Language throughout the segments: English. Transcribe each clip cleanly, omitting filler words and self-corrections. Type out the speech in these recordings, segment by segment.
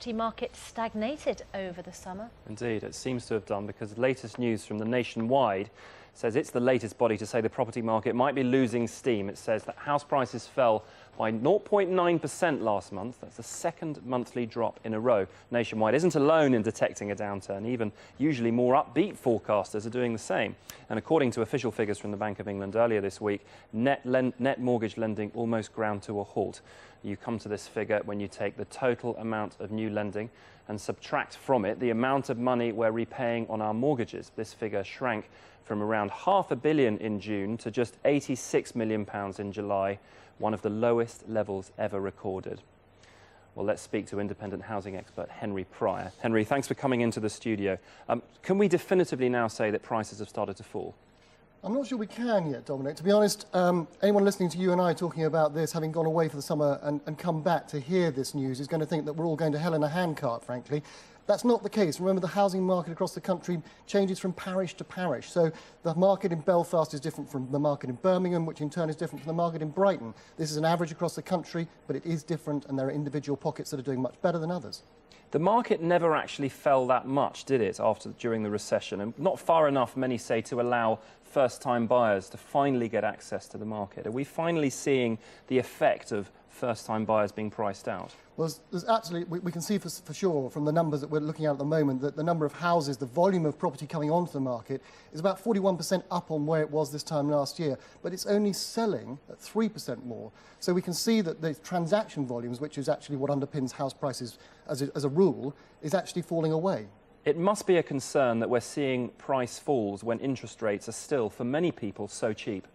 property market stagnated over the summer. Indeed, it seems to have done, because the latest news from the Nationwide says it's the latest body to say the property market might be losing steam. It says that house prices fell by 0.9% last month. That's the second monthly drop in a row. Nationwide isn't alone in detecting a downturn. Even usually more upbeat forecasters are doing the same. And according to official figures from the Bank of England earlier this week, net mortgage lending almost ground to a halt. You come to this figure when you take the total amount of new lending and subtract from it the amount of money we're repaying on our mortgages. This figure shrank from around £500 million in June to just £86 million in July, one of the lowest levels ever recorded. Well, let's speak to independent housing expert Henry Pryor. Henry, thanks for coming into the studio. Can we definitively now say that prices have started to fall? I'm not sure we can yet, Dominic. To be honest, anyone listening to you and I talking about this, having gone away for the summer and come back to hear this news, is going to think that we're all going to hell in a handcart, frankly. That's not the case. Remember, the housing market across the country changes from parish to parish. So the market in Belfast is different from the market in Birmingham, which in turn is different from the market in Brighton. This is an average across the country, but it is different, and there are individual pockets that are doing much better than others. The market never actually fell that much, did it, during the recession? And not far enough, many say, to allow first-time buyers to finally get access to the market. Are we finally seeing the effect of first-time buyers being priced out? Well, there's absolutely, we can see for sure from the numbers that we're looking at the moment that the number of houses, the volume of property coming onto the market is about 41% up on where it was this time last year, but it's only selling at 3% more. So we can see that the transaction volumes, which is actually what underpins house prices as a rule, is actually falling away. It must be a concern that we're seeing price falls when interest rates are still, for many people, so cheap.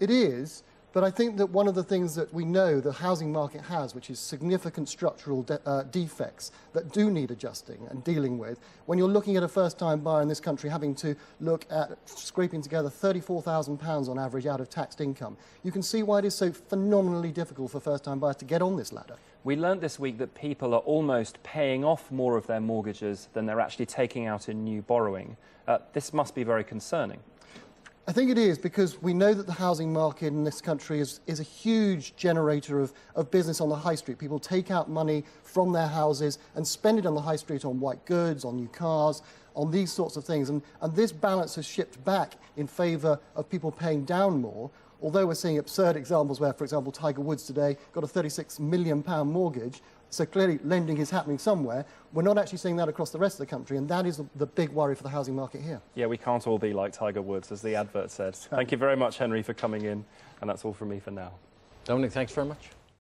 It is. But I think that one of the things that we know the housing market has, which is significant structural defects that do need adjusting and dealing with, when you're looking at a first-time buyer in this country having to look at scraping together £34,000 on average out of taxed income, you can see why it is so phenomenally difficult for first-time buyers to get on this ladder. We learnt this week that people are almost paying off more of their mortgages than they're actually taking out in new borrowing. This must be very concerning. I think it is, because we know that the housing market in this country is a huge generator of business on the high street. People take out money from their houses and spend it on the high street on white goods, on new cars, on these sorts of things. And this balance has shifted back in favour of people paying down more, although we're seeing absurd examples where, for example, Tiger Woods today got a £36 million mortgage. So clearly lending is happening somewhere. We're not actually seeing that across the rest of the country, and that is the big worry for the housing market here. Yeah, we can't all be like Tiger Woods, as the advert said. Thank you very much, Henry, for coming in, and that's all from me for now. Dominic, thanks very much.